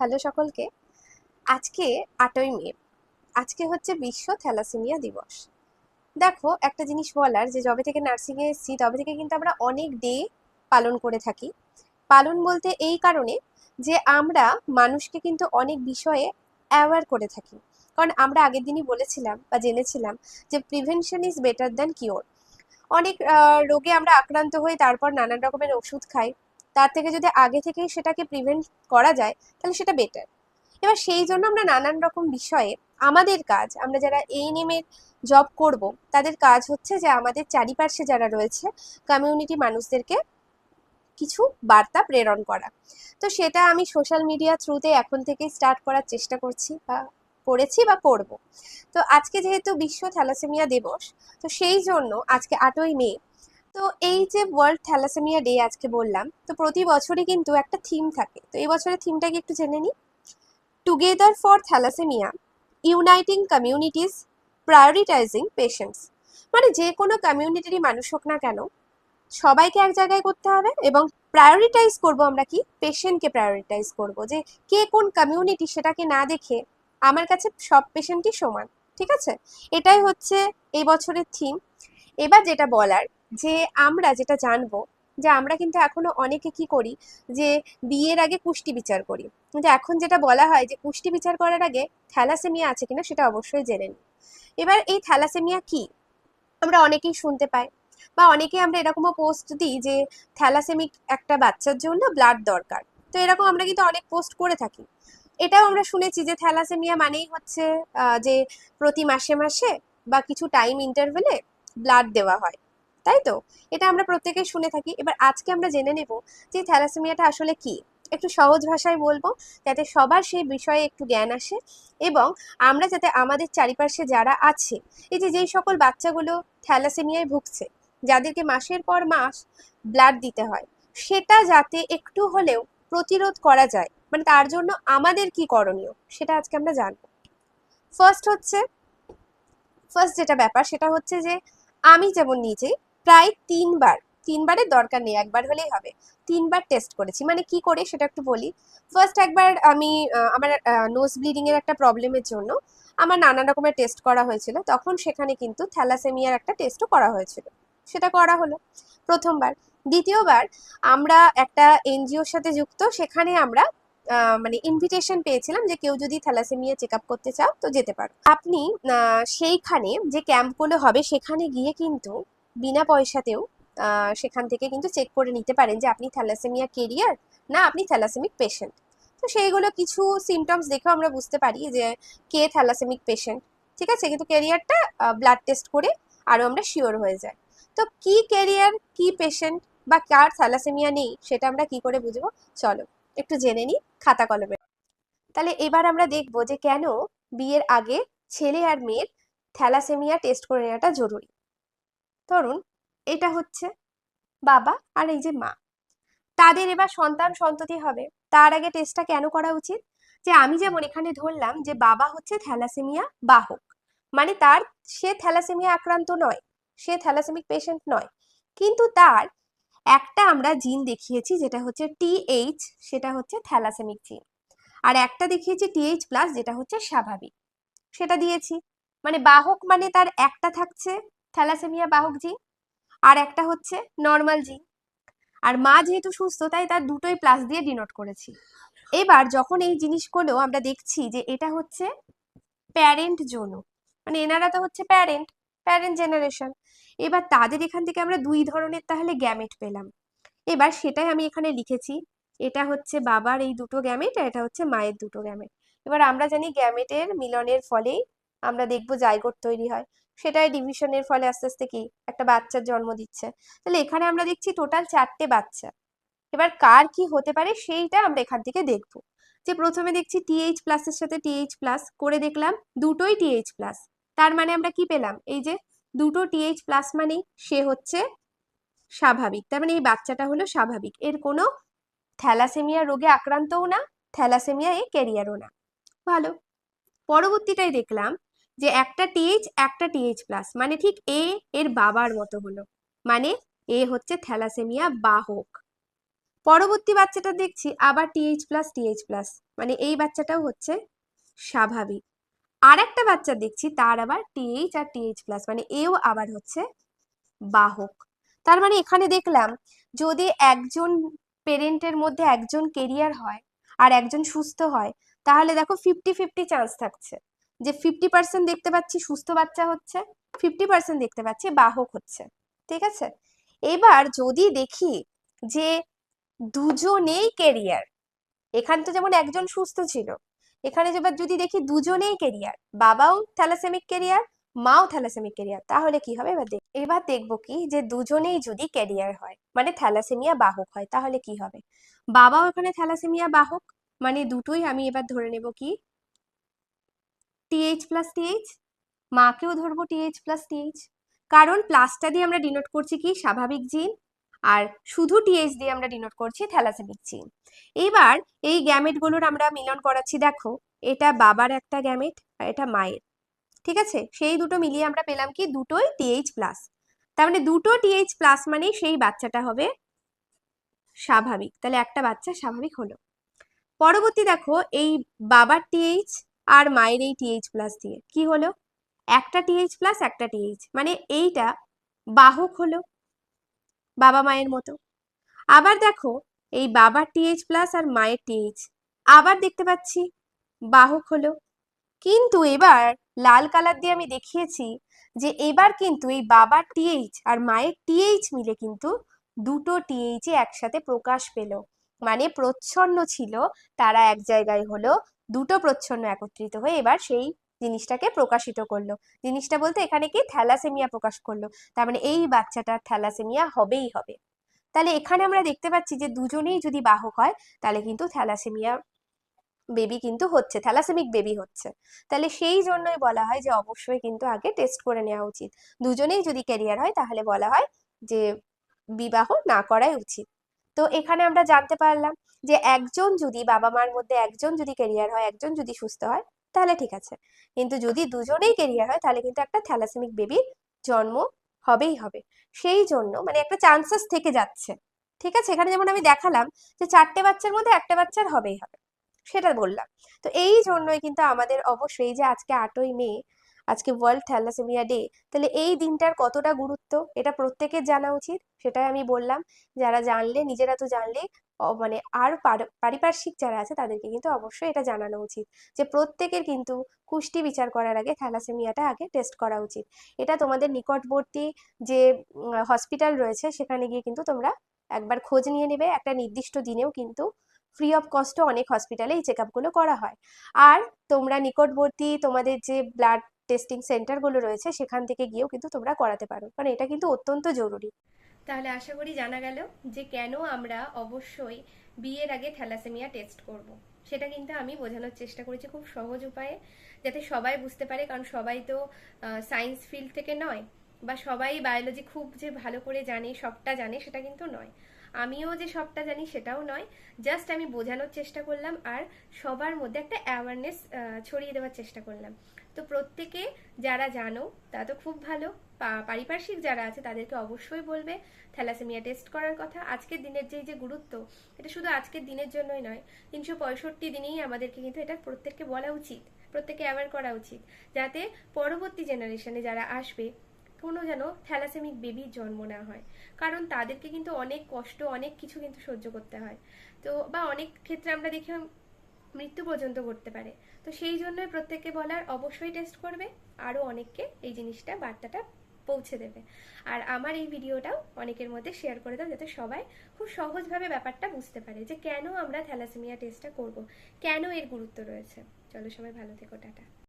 Hello সকলকে। আজকে 8ই মে। আজকে হচ্ছে বিশ্ব থ্যালাসেমিয়া দিবস। দেখো, একটা জিনিস বলার, যে যবে থেকে নার্সিংয়ে এসেছি তবে থেকে কিন্তু আমরা অনেক ডে পালন করে থাকি। পালন বলতে এই কারণে যে আমরা মানুষকে কিন্তু অনেক বিষয়ে অ্যাওয়্যার করে থাকি। কারণ আমরা আগের দিনই বলেছিলাম বা জেনেছিলাম যে prevention is better than cure. অনেক রোগে আমরা আক্রান্ত হয়ে তারপর নানান রকমের ওষুধ খাই। তার থেকে যদি আগে থেকেই সেটাকে প্রিভেন্ট করা যায় তাহলে সেটা বেটার। এবার সেই জন্য আমরা নানান রকম বিষয়ে আমাদের কাজ, আমরা যারা এএনএম এর জব করব তাদের কাজ হচ্ছে যে আমাদের চারিপাশে যারা রয়েছে কমিউনিটি মানুষদেরকে কিছু বার্তা প্রেরণ করা। তো সেটা আমি সোশ্যাল মিডিয়া থ্রুতে এখন থেকে স্টার্ট করার চেষ্টা করছি বা করেছি বা করব। তো আজকে যেহেতু বিশ্ব থ্যালাসেমিয়া দিবস, তো সেই জন্য আজকে 8ই মে। তো এই যে ওয়ার্ল্ড থ্যালাসেমিয়া ডে আজকে বললাম, তো প্রতি বছরই কিন্তু একটা থিম থাকে। তো এই বছরের থিমটা কি একটু জেনে নিই। Together for thalassemia, uniting communities, prioritising patients. মানে যে কোনো কমিউনিটিরই মানুষ হোক না কেন, সবাইকে এক জায়গায় করতে হবে এবং প্রায়োরিটাইজ করব আমরা কি, পেশেন্টকে প্রায়োরিটাইজ করব, যে কে কোন কমিউনিটি সেটাকে না দেখে আমার কাছে সব পেশেন্টই সমান। ঠিক আছে, এটাই হচ্ছে এই বছরের থিম। এবার যেটা বলার, যে আমরা যেটা জানবো, যে আমরা কিন্তু এখনো অনেকে কি করি, যে বিয়ের আগে কুষ্টি বিচার করি। কিন্তু এখন যেটা বলা হয় যে কুষ্টি বিচার করার আগে থ্যালাসেমিয়া আছে কিনা সেটা অবশ্যই জেনে নিই। এবার এই থ্যালাসেমিয়া কি আমরা অনেকেই শুনতে পাই, বা অনেকে আমরা এরকমও পোস্ট দিই যে থ্যালাসেমিক একটা বাচ্চার জন্য ব্লাড দরকার। তো এরকম আমরা কিন্তু অনেক পোস্ট করে থাকি। এটাও আমরা শুনেছি যে থ্যালাসেমিয়া মানেই হচ্ছে যে প্রতি মাসে মাসে বা কিছু টাইম ইন্টারভেলে ব্লাড দেওয়া হয়, তাই তো? এটা আমরা প্রত্যেকেই শুনে থাকি। এবার আজকে আমরা জেনে নেব যে থ্যালাসেমিয়াটা আসলে কি। একটু সহজ ভাষায় বলবো, যাতে সবার সেই বিষয়ে একটু জ্ঞান আসে, এবং আমরা যাতে আমাদের চারিপাশে যারা আছে, এই যে যেই সকল বাচ্চাগুলো থ্যালাসেমিয়ায় ভুগছে, যাদেরকে মাসের পর মাস ব্লাড দিতে হয়, সেটা যাতে একটু হলেও প্রতিরোধ করা যায়, মানে তার জন্য আমাদের কি করণীয় সেটা আজকে আমরা জানবো। ফার্স্ট হচ্ছে, ফার্স্ট যেটা ব্যাপার সেটা হচ্ছে যে আমি যেমন নিজে প্রায় তিনবারের দরকার নেই, একবার হলেই হবে, তিনবার টেস্ট করেছি। মানে কি করে সেটা একটু বলি। ফার্স্ট একবার আমি আমার নোজ ব্লিডিং এর একটা প্রবলেমের জন্য আমার নানা রকমের টেস্ট করা হয়েছিল, তখন সেখানে কিন্তু থ্যালাসেমিয়ার একটা টেস্টও করা হয়েছিল, সেটা করা হলো প্রথমবার। দ্বিতীয়বার আমরা একটা এনজিওর সাথে যুক্ত, সেখানে আমরা মানে ইনভিটেশন পেয়েছিলাম যে কেউ যদি থ্যালাসেমিয়া চেক আপ করতে চাও তো যেতে পারো। আপনি সেইখানে যে ক্যাম্পগুলো হবে সেখানে গিয়ে কিন্তু বিনা পয়সাতেও সেখান থেকে কিন্তু চেক করে নিতে পারেন যে আপনি থ্যালাসেমিয়া কেরিয়ার না আপনি থ্যালাসেমিক পেশেন্ট। তো সেইগুলো কিছু সিমটমস দেখেও আমরা বুঝতে পারি যে কে থ্যালাসেমিক পেশেন্ট। ঠিক আছে, কিন্তু কেরিয়ারটা ব্লাড টেস্ট করে আরও আমরা শিওর হয়ে যাই। তো কি কেরিয়ার, কি পেশেন্ট, বা কার থ্যালাসেমিয়া নেই সেটা আমরা কি করে বুঝবো, চলো একটু জেনে নিই খাতা কলমে। তাহলে এবার আমরা দেখবো যে কেন বিয়ের আগে ছেলে আর মেয়ের থ্যালাসেমিয়া টেস্ট করে নেওয়াটা জরুরি। ধরুন, এটা হচ্ছে বাবা আর এই যে মা, তাদের এবার সন্তান সন্ততি হবে। তার আগে টেস্টটা কেন করা উচিত, যে আমি যেমন এখানে ধরলাম যে বাবা হচ্ছে থ্যালাসেমিয়া বাহক, মানে সে থ্যালাসেমিয়া আক্রান্ত নয়, সে থ্যালাসেমিক পেশেন্ট নয়, কিন্তু তার একটা আমরা জিন দেখিয়েছি যেটা হচ্ছে টিএইচ, সেটা হচ্ছে থ্যালাসেমিক জিন। আর একটা দেখিয়েছি টিএইচ প্লাস, যেটা হচ্ছে স্বাভাবিক, সেটা দিয়েছি। মানে বাহক মানে তার একটা থাকছে থ্যালাসেমিয়া বাহক জিন, আর একটা হচ্ছে নর্মাল জিন। আর মা যেহেতু সুস্থ তাই তার দুটোই প্লাস দিয়ে ডিনোট করেছি। এবার যখন এই জিনিসগুলো আমরা দেখছি যে এটা হচ্ছে প্যারেন্ট জন্য, মানে এনারা তো হচ্ছে প্যারেন্ট, প্যারেন্ট জেনারেশন, এবার তাদের এখান থেকে আমরা দুই ধরনের তাহলে গ্যামেট পেলাম। এবার সেটাই আমি এখানে লিখেছি, এটা হচ্ছে বাবার এই দুটো গ্যামেট আর এটা হচ্ছে মায়ের দুটো গ্যামেট। এবার আমরা জানি গ্যামেটের মিলনের ফলেই আমরা দেখবো জাইগোট তৈরি হয়, সেটাই ডিভিশনের ফলে আস্তে আস্তে কি একটা বাচ্চার জন্ম দিচ্ছে। তাহলে এখানে আমরা দেখছি টোটাল 4টে বাচ্চা। এবার কার কি হতে পারে সেইটা আমরা এখান থেকে দেখবো। যে প্রথমে দেখছি টিএইচ প্লাসের সাথে টিএইচ প্লাস করে দেখলাম দুটোই টিএইচ প্লাস, তার মানে আমরা কি পেলাম, এই যে দুটো টিএইচ প্লাস মানেই সে হচ্ছে স্বাভাবিক, তার মানে এই বাচ্চাটা হলো স্বাভাবিক, এর কোনো থ্যালাসেমিয়া রোগে আক্রান্তও না, থ্যালাসেমিয়া এ ক্যারিয়ারও না। ভালো। পরবর্তীটাই দেখলাম যে একটা টিএইচ প্লাস, মানে ঠিক এর বাবার মতো হলো, মানে এ হচ্ছে থ্যালাসেমিয়া বাহক। পরবর্তী বাচ্চাটা দেখছি আবার TH+, মানে এই বাচ্চাটাও হচ্ছে স্বাভাবিক। আর একটা বাচ্চা দেখছি তার আবার TH আর TH+, মানে এও আবার হচ্ছে বাহক। তার মানে এখানে দেখলাম যদি একজন পেরেন্টের মধ্যে একজন কেরিয়ার হয় আর একজন সুস্থ হয়, তাহলে দেখো 50-50 চান্স থাকছে যে 50% দেখতে পাচ্ছি সুস্থ বাচ্চা হচ্ছে, 50% দেখতে পাচ্ছি বাহক হচ্ছে। ঠিক আছে, এবার যদি দেখি যে দুজনেই কেরিয়ার, এখানে তো যেমন একজন সুস্থ ছিল, এখানে এবার যদি দেখি দুজনেই কেরিয়ার, বাবাও থ্যালাসেমিক কেরিয়ার, মাও থ্যালাসেমিক কেরিয়ার, তাহলে কি হবে এবার দেখবো কি যে দুজনেই যদি ক্যারিয়ার হয় মানে থ্যালাসেমিয়া বাহক হয়, তাহলে কি হবে? বাবাও এখানে থ্যালাসেমিয়া বাহক, মানে দুটোই আমি এবার ধরে নেব কি TH+TH, মাকেও ধরবো TH+TH, কারণ প্লাসটা দিয়ে আমরা ডিনোট করছি কি স্বাভাবিক জিন, আর শুধু TH দিয়ে আমরা ডিনোট করছি থ্যালাসেমিক জিন। এবার এই গ্যামেটগুলোর আমরা মিলন করাচ্ছি, দেখো এটা বাবার একটা গ্যামেট আর এটা মায়ের। ঠিক আছে, সেই দুটো মিলিয়ে আমরা পেলাম কি দুটোই TH+, তার মানে দুটো TH+ মানে সেই বাচ্চাটা হবে স্বাভাবিক, তাহলে একটা বাচ্চা স্বাভাবিক হলো। পরবর্তী দেখো এই বাবার TH আর মায়ের এই TH+ দিয়ে কি হলো, একটা TH+, একটা TH, মানে এইটা বাহক হলো বাবা মায়ের মতো। আবার দেখো এই বাবার TH+ আর মায়ের TH আবার দেখতে পাচ্ছি বাহক হলো, কিন্তু এবার লাল কালার দিয়ে আমি দেখিয়েছি যে এবার কিন্তু এই বাবার TH আর মায়ের TH মিলে কিন্তু দুটো TH একসাথে প্রকাশ পেল, মানে প্রচ্ছন্ন ছিল, তারা এক জায়গায় হলো, দুটো প্রচ্ছন্ন একত্রিত হয়ে এবার সেই জিনিসটাকে প্রকাশিত করলো। জিনিসটা বলতে এখানে কি থ্যালাসেমিয়া প্রকাশ করলো, তার মানে এই বাচ্চাটার থ্যালাসেমিয়া হবেই হবে। তাহলে এখানে আমরা দেখতে পাচ্ছি যে দুজনেই যদি বাহক হয় তাহলে কিন্তু থ্যালাসেমিয়া বেবি কিন্তু হচ্ছে, থ্যালাসেমিক বেবি হচ্ছে। তাহলে সেই জন্যই বলা হয় যে অবশ্যই কিন্তু আগে টেস্ট করে নেওয়া উচিত। দুজনেই যদি ক্যারিয়ার হয় তাহলে বলা হয় যে বিবাহ না করাই উচিত। তো এখানে আমরা জানতে পারলাম যে একজন যদি বাবা মার মধ্যে একজন যদি ক্যারিয়ার হয়, একজন যদি সুস্থ হয় তাহলে ঠিক আছে, কিন্তু যদি দুজনেই ক্যারিয়ার হয় তাহলে কিন্তু একটা থ্যালাসেমিক বেবির জন্ম হবেই হবে। সেই জন্য মানে একটা চান্সেস থেকে যাচ্ছে। ঠিক আছে, এখানে যেমন আমি দেখালাম যে 4টে বাচ্চার মধ্যে একটা বাচ্চার হবেই হবে, সেটা বললাম। তো এই জন্যই কিন্তু আমাদের অবশ্যই যে আজকে 8ই মে, আজকে ওয়ার্ল্ড থ্যালাসেমিয়া ডে, তাহলে এই দিনটার কতটা গুরুত্ব এটা প্রত্যেকের জানা উচিত, সেটাই আমি বললাম। যারা জানলে, নিজেরা তো জানলে, মানে আর পারিপার্শ্বিক যারা আছে তাদেরকে কিন্তু অবশ্যই এটা জানানো উচিত যে প্রত্যেকের কিন্তু কুষ্টি বিচার করার আগে থ্যালাসেমিয়াটা আগে টেস্ট করা উচিত। এটা তোমাদের নিকটবর্তী যে হসপিটাল রয়েছে সেখানে গিয়ে কিন্তু তোমরা একবার খোঁজ নিয়ে নেবে, একটা নির্দিষ্ট দিনেও কিন্তু ফ্রি অফ কস্টে অনেক হসপিটালে এই চেক আপগুলো করা হয়। আর তোমরা নিকটবর্তী তোমাদের যে ব্লাড টেস্টিং সেন্টারগুলো রয়েছে সেখান থেকে গিয়েও কিন্তু তোমরা করাতে পারো, কারণ এটা কিন্তু অত্যন্ত জরুরি। তাহলে আশা করি জানা গেল যে কেন আমরা অবশ্যই বিয়ের আগে থ্যালাসেমিয়া টেস্ট করব। সেটা কিন্তু আমি বোঝানোর চেষ্টা করেছি খুব সহজ উপায়ে, যাতে সবাই বুঝতে পারে, কারণ সবাই তো সায়েন্স ফিল্ড থেকে নয়, বা সবাই বায়োলজি খুব যে ভালো করে জানে, সবটা জানে, সেটা কিন্তু নয়। আমিও যে সবটা জানি সেটাও নয়, জাস্ট আমি বোঝানোর চেষ্টা করলাম আর সবার মধ্যে একটা অ্যাওয়ারনেস ছড়িয়ে দেওয়ার চেষ্টা করলাম। তো প্রত্যেকে যারা জানো তা তো খুব ভালো, পারিপার্শ্বিক যারা আছে তাদেরকে অবশ্যই বলবে থ্যালাসেমিয়া টেস্ট করার কথা। আজকের দিনের যে গুরুত্ব, এটা শুধু আজকের দিনের জন্যই নয়, 365 দিনেই আমাদেরকে কিন্তু এটা প্রত্যেককে বলা উচিত, প্রত্যেককে অ্যাওয়ার করা উচিত, যাতে পরবর্তী জেনারেশনে যারা আসবে কোনো যেন থ্যালাসেমিক বেবির জন্ম না হয়। কারণ তাদেরকে কিন্তু অনেক কষ্ট, অনেক কিছু কিন্তু সহ্য করতে হয়, তো বা অনেক ক্ষেত্রে আমরা দেখি মৃত্যু পর্যন্ত ঘটতে পারে। তো সেই জন্যই প্রত্যেককে বলার অবশ্যই টেস্ট করবে, আরও অনেককে এই জিনিসটা, বার্তাটা পৌঁছে দেবে। আর আমার এই ভিডিওটাও অনেকের মধ্যে শেয়ার করে দাও, যাতে সবাই খুব সহজভাবে ব্যাপারটা বুঝতে পারে যে কেন আমরা থ্যালাসেমিয়া টেস্টটা করব, কেন এর গুরুত্ব রয়েছে। চলো সবাই ভালো থেকো, টাটা।